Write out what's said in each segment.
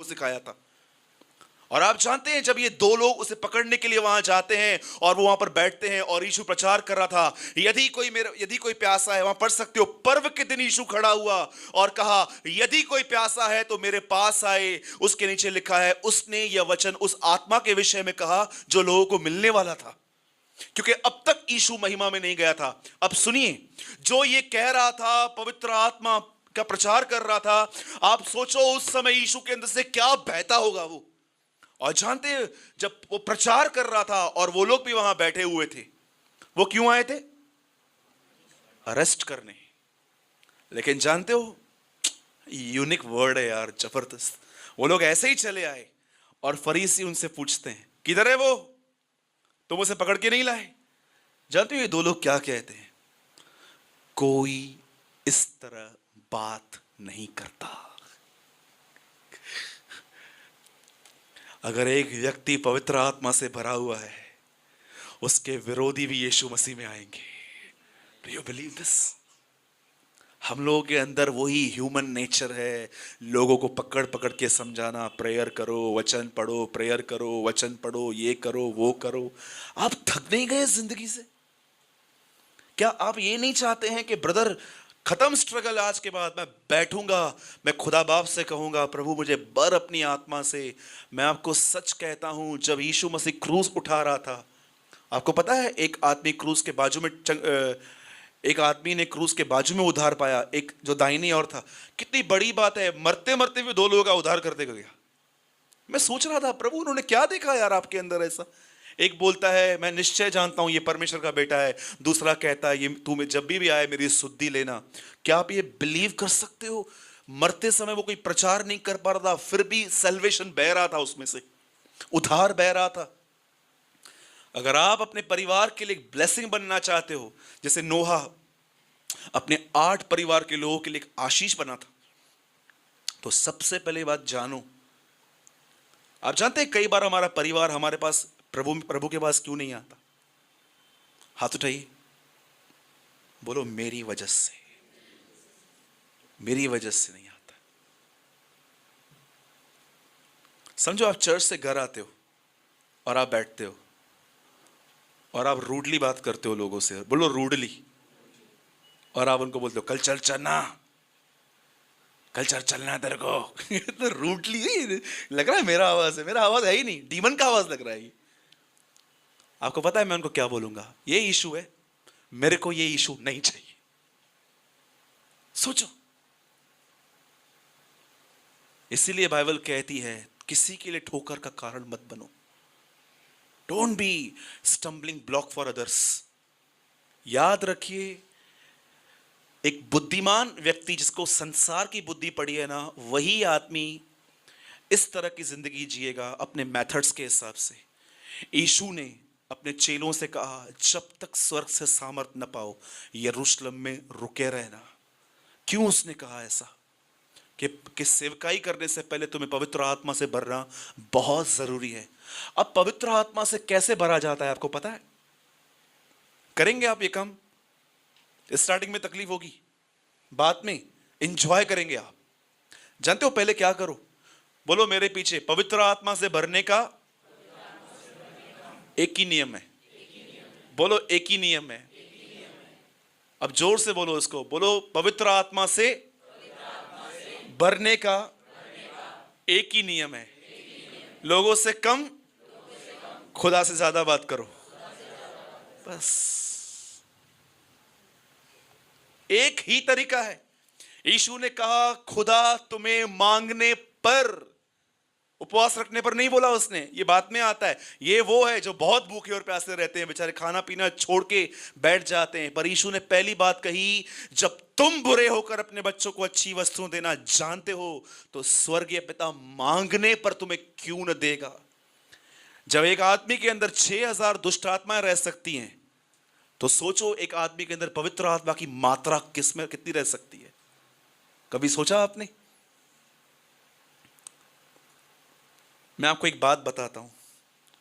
सिखाया था। और आप जानते हैं जब ये दो लोग उसे पकड़ने के लिए वहां जाते हैं और वो वहां पर बैठते हैं और यीशु प्रचार कर रहा था, यदि कोई प्यासा है, वहां पढ़ सकते हो, पर्व के दिन यीशु खड़ा हुआ और कहा यदि कोई प्यासा है तो मेरे पास आए। उसके नीचे लिखा है उसने यह वचन उस आत्मा के विषय में कहा जो लोगों को मिलने वाला था, क्योंकि अब तक यीशु महिमा में नहीं गया था। अब सुनिए, जो ये कह रहा था, पवित्र आत्मा का प्रचार कर रहा था, आप सोचो उस समय यीशु के अंदर से क्या बहता होगा वो। और जानते हैं जब वो प्रचार कर रहा था और वो लोग भी वहां बैठे हुए थे, वो क्यों आए थे? अरेस्ट करने। लेकिन जानते हो, यूनिक वर्ड है यार, जबरदस्त। वो लोग ऐसे ही चले आए और फरीसी उनसे पूछते हैं किधर है वो, तुम उसे पकड़ के नहीं लाए? जानते हो ये दो लोग क्या कहते हैं? कोई इस तरह बात नहीं करता। अगर एक व्यक्ति पवित्र आत्मा से भरा हुआ है, उसके विरोधी भी यीशु मसीह में आएंगे। Do you believe this? हम लोगों के अंदर वही ह्यूमन नेचर है, लोगों को पकड़ पकड़ के समझाना, प्रेयर करो, वचन पढ़ो, प्रेयर करो, वचन पढ़ो, ये करो, वो करो। आप थक नहीं गए जिंदगी से? क्या आप ये नहीं चाहते हैं कि ब्रदर खत्म स्ट्रगल, आज के बाद मैं बैठूंगा, मैं खुदा बाप से कहूंगा प्रभु मुझे बर अपनी आत्मा से। मैं आपको सच कहता हूं, जब यीशु मसीह क्रूस उठा रहा था, आपको पता है एक आदमी क्रूस के बाजू में एक आदमी ने क्रूस के बाजू में उद्धार पाया, एक जो दाहिनी ओर था। कितनी बड़ी बात है, मरते मरते भी दो लोगों का उद्धार करते गया। मैं सोच रहा था प्रभु उन्होंने क्या देखा यार आपके अंदर ऐसा। एक बोलता है मैं निश्चय जानता हूं ये परमेश्वर का बेटा है, दूसरा कहता है ये तू में जब भी आए मेरी सुद्धि लेना। क्या आप ये बिलीव कर सकते हो? मरते समय वो कोई प्रचार नहीं कर पा रहा था, फिर भी सैल्वेशन बह रहा था, उसमें से उद्धार बह रहा था। अगर आप अपने परिवार के लिए एक ब्लेसिंग बनना चाहते हो, जैसे नोहा अपने 8 परिवार के लोगों के लिए एक आशीष बना था, तो सबसे पहले बात जानो, आप जानते हैं कई बार हमारा परिवार हमारे पास प्रभु के पास क्यों नहीं आता? हाथ उठाइए, बोलो मेरी वजह से, मेरी वजह से नहीं आता। समझो आप चर्च से घर आते हो और आप बैठते हो और आप रूडली बात करते हो लोगों से, बोलो रूडली, और आप उनको बोलते हो कल चल चलना, कल चल चलना तेरे को। तो रूडली लग रहा है, मेरा आवाज है ही नहीं, डीमन का आवाज लग रहा है ये। आपको पता है मैं उनको क्या बोलूंगा? ये इशू है, मेरे को ये इशू नहीं चाहिए। सोचो, इसीलिए बाइबल कहती है किसी के लिए ठोकर का कारण मत बनो। Don't be stumbling block for others. याद रखिए, एक बुद्धिमान व्यक्ति जिसको संसार की बुद्धि पड़ी है ना, वही आदमी इस तरह की जिंदगी जिएगा अपने मेथड्स के हिसाब से। यीशु ने अपने चेलों से कहा जब तक स्वर्ग से सामर्थ न पाओ यरूशलेम में रुके रहना। क्यों उसने कहा ऐसा? कि सेवकाई करने से पहले तुम्हें पवित्र आत्मा से भरना बहुत जरूरी है। अब पवित्र आत्मा से कैसे भरा जाता है आपको पता है? करेंगे आप ये काम? स्टार्टिंग में तकलीफ होगी, बाद में एंजॉय करेंगे आप। जानते हो पहले क्या करो? बोलो मेरे पीछे, पवित्र आत्मा से भरने का एक ही नियम है। बोलो एक ही नियम है। अब जोर से बोलो इसको, बोलो पवित्र आत्मा से भरने का एक ही नियम है। लोगों से कम, खुदा से ज्यादा बात करो। बस एक ही तरीका है। यीशु ने कहा खुदा तुम्हें मांगने पर, उपवास रखने पर नहीं बोला उसने, ये बात में आता है। ये वो है जो बहुत भूखे और प्यासे रहते हैं, बेचारे खाना पीना छोड़ के बैठ जाते हैं। पर यीशु ने पहली बात कही, जब तुम बुरे होकर अपने बच्चों को अच्छी वस्तुएं देना जानते हो तो स्वर्गीय पिता मांगने पर तुम्हें क्यों न देगा। जब एक आदमी के अंदर 6000 दुष्ट आत्माएं रह सकती हैं, तो सोचो एक आदमी के अंदर पवित्र आत्मा की मात्रा किसमें कितनी रह सकती है? कभी सोचा आपने? मैं आपको एक बात बताता हूं,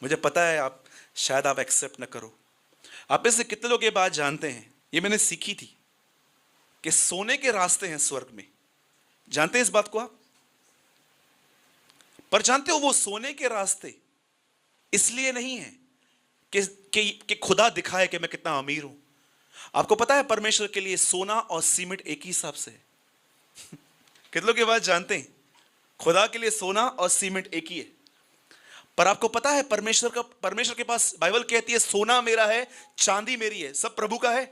मुझे पता है आप शायद आप एक्सेप्ट न करो। आप में से कितने लोग ये बात जानते हैं, ये मैंने सीखी थी, कि सोने के रास्ते हैं स्वर्ग में। जानते हैं इस बात को आप? पर जानते हो वो सोने के रास्ते इसलिए नहीं है कि खुदा दिखाए कि मैं कितना अमीर हूं। आपको पता है परमेश्वर के लिए सोना और सीमेंट एक ही हिसाब से है। कितनों की बात जानते हैं? खुदा के लिए सोना और सीमेंट एक ही है। पर आपको पता है परमेश्वर के पास, बाइबल कहती है सोना मेरा है, चांदी मेरी है, सब प्रभु का है।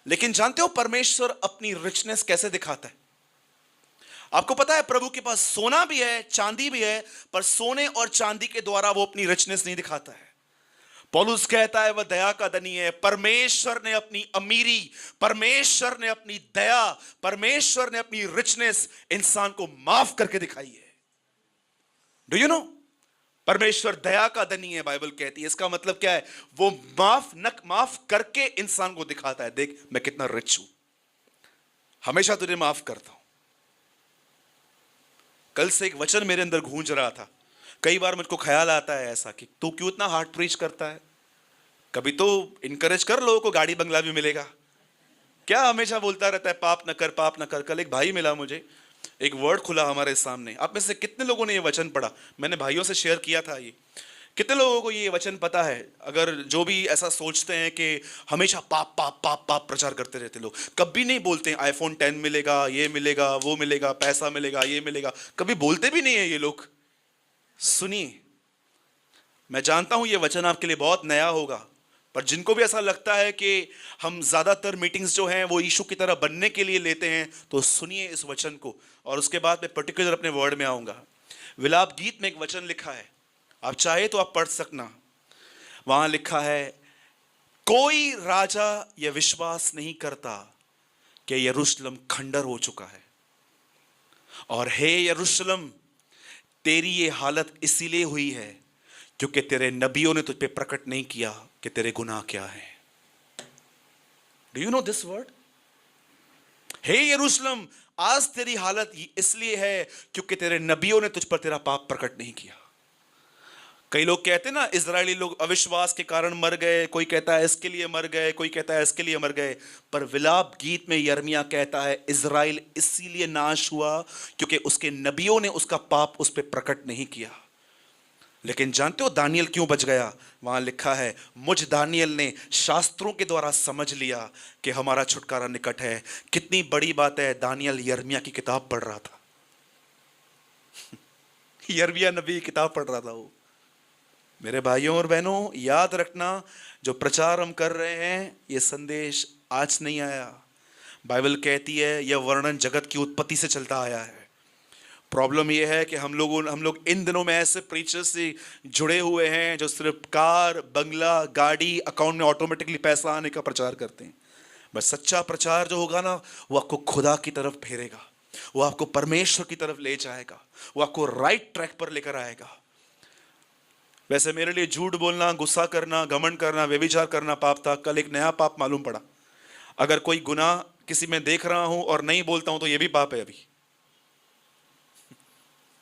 लेकिन जानते हो परमेश्वर अपनी रिचनेस कैसे दिखाता है? आपको पता है प्रभु के पास सोना भी है, चांदी भी है, पर सोने और चांदी के द्वारा वो अपनी रिचनेस नहीं दिखाता है। पौलुस कहता है वह दया का धनी है। परमेश्वर ने अपनी अमीरी, परमेश्वर ने अपनी दया, परमेश्वर ने अपनी रिचनेस इंसान को माफ करके दिखाई है। Do you no? परमेश्वर दया का धनी है, बाइबल कहती है। इसका मतलब क्या है? वो माफ करके इंसान को दिखाता है, देख मैं कितना रिच हूं, हमेशा तुझे माफ करता हूं। कल से एक वचन मेरे अंदर गूंज रहा था। कई बार मुझको ख्याल आता है ऐसा कि तू क्यों इतना हार्ड प्रीच करता है, कभी तो इनकरेज कर, लोगों को गाड़ी बंगला भी मिलेगा, क्या हमेशा बोलता रहता है पाप न कर, पाप न कर। कल एक भाई मिला मुझे, एक वर्ड खुला हमारे सामने। आप में से कितने लोगों ने ये वचन पढ़ा? मैंने भाइयों से शेयर किया था ये। कितने लोगों को ये वचन पता है? अगर जो भी ऐसा सोचते हैं कि हमेशा पाप पाप पाप पाप प्रचार करते रहते लोग, कभी नहीं बोलते हैं आईफोन 10 मिलेगा, ये मिलेगा, वो मिलेगा, पैसा मिलेगा, ये मिलेगा, कभी बोलते भी नहीं है ये लोग। सुनिए, मैं जानता हूं ये वचन आपके लिए बहुत नया होगा, पर जिनको भी ऐसा लगता है कि हम ज्यादातर मीटिंग्स जो हैं वो यीशु की तरह बनने के लिए लेते हैं, तो सुनिए इस वचन को, और उसके बाद मैं पर्टिकुलर अपने वर्ड में आऊंगा। विलाप गीत में एक वचन लिखा है, आप चाहे तो आप पढ़ सकना। वहां लिखा है, कोई राजा यह विश्वास नहीं करता कि यरूशलेम खंडर हो चुका है, और हे यरूशलेम तेरी ये हालत इसीलिए हुई है क्योंकि तेरे नबियों ने तुझ पे प्रकट नहीं किया कि तेरे गुनाह क्या है। Do you know this word? हे यरूशलेम, आज तेरी हालत इसलिए है क्योंकि तेरे नबियों ने तुझ पर तेरा पाप प्रकट नहीं किया। कई लोग कहते हैं ना, इजरायली लोग अविश्वास के कारण मर गए, कोई कहता है इसके लिए मर गए, कोई कहता है इसके लिए मर गए। पर विलाप गीत में यिर्मयाह कहता है इजराइल इसीलिए नाश हुआ क्योंकि उसके नबियों ने उसका पाप उस पर प्रकट नहीं किया। लेकिन जानते हो दानियल क्यों बच गया? वहां लिखा है, मुझ दानियल ने शास्त्रों के द्वारा समझ लिया कि हमारा छुटकारा निकट है। कितनी बड़ी बात है, दानियल यिर्मयाह की किताब पढ़ रहा था। यिर्मयाह नबी की किताब पढ़ रहा था वो। मेरे भाइयों और बहनों, याद रखना, जो प्रचार हम कर रहे हैं ये संदेश आज नहीं आया। बाइबल कहती है यह वर्णन जगत की उत्पत्ति से चलता आया है। प्रॉब्लम यह है कि हम लोग इन दिनों में ऐसे प्रीचर्स से जुड़े हुए हैं जो सिर्फ कार, बंगला, गाड़ी, अकाउंट में ऑटोमेटिकली पैसा आने का प्रचार करते हैं। बस सच्चा प्रचार जो होगा ना, वो आपको खुदा की तरफ फेरेगा, वो आपको परमेश्वर की तरफ ले जाएगा, वो आपको राइट ट्रैक पर लेकर आएगा। वैसे मेरे लिए झूठ बोलना, गुस्सा करना, घमंड करना, व्यभिचार करना पाप था। कल एक नया पाप मालूम पड़ा। अगर कोई गुनाह किसी में देख रहा हूं और नहीं बोलता हूं तो यह भी पाप है। अभी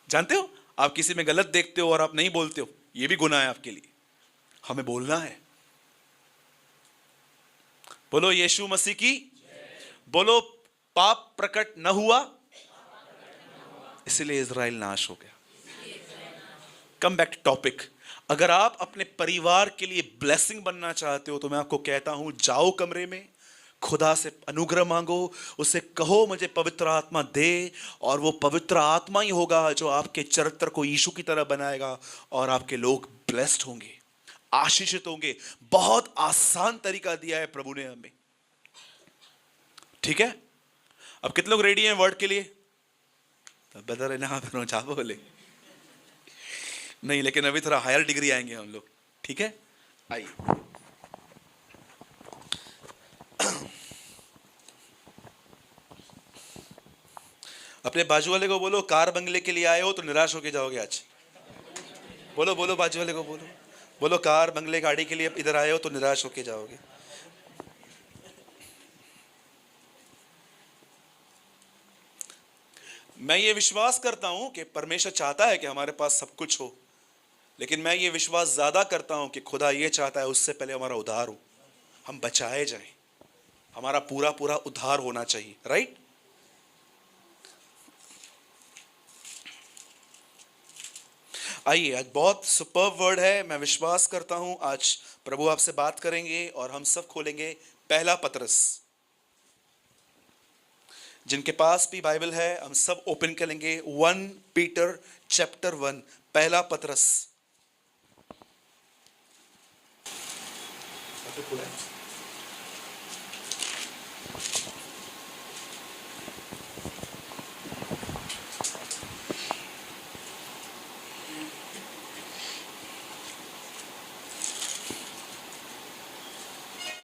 जानते हो, आप किसी में गलत देखते हो और आप नहीं बोलते हो, यह भी गुनाह है आपके लिए। हमें बोलना है। बोलो यीशु मसीह की। बोलो पाप प्रकट न हुआ इसलिए इजराइल नाश हो गया। Come back to topic. अगर आप अपने परिवार के लिए ब्लेसिंग बनना चाहते हो तो मैं आपको कहता हूं, जाओ कमरे में, खुदा से अनुग्रह मांगो, उससे कहो मुझे पवित्र आत्मा दे, और वो पवित्र आत्मा ही होगा जो आपके चरित्र को यीशु की तरह बनाएगा, और आपके लोग ब्लेस्ड होंगे, आशीषित होंगे। बहुत आसान तरीका दिया है प्रभु ने हमें। ठीक है, अब कितने लोग रेडी हैं वर्ड के लिए? बता रहे ना, जा बोले नहीं, लेकिन अभी थोड़ा हायर डिग्री आएंगे हम लोग। ठीक है, आइए। अपने बाजू वाले को बोलो, कार बंगले के लिए आए हो तो निराश होके जाओगे आज। बोलो बोलो, बाजू वाले को बोलो, बोलो कार बंगले गाड़ी के लिए इधर आए हो तो निराश होके जाओगे। मैं ये विश्वास करता हूं कि परमेश्वर चाहता है कि हमारे पास सब कुछ हो, लेकिन मैं ये विश्वास ज्यादा करता हूं कि खुदा ये चाहता है उससे पहले हमारा उद्धार हो, हम बचाए जाएं, हमारा पूरा पूरा उद्धार होना चाहिए। राइट? आइए, आज बहुत सुपर्ब वर्ड है। मैं विश्वास करता हूं आज प्रभु आपसे बात करेंगे और हम सब खोलेंगे पहला पतरस। जिनके पास भी बाइबल है हम सब ओपन करेंगे 1 पीटर चैप्टर 1, पहला पतरस।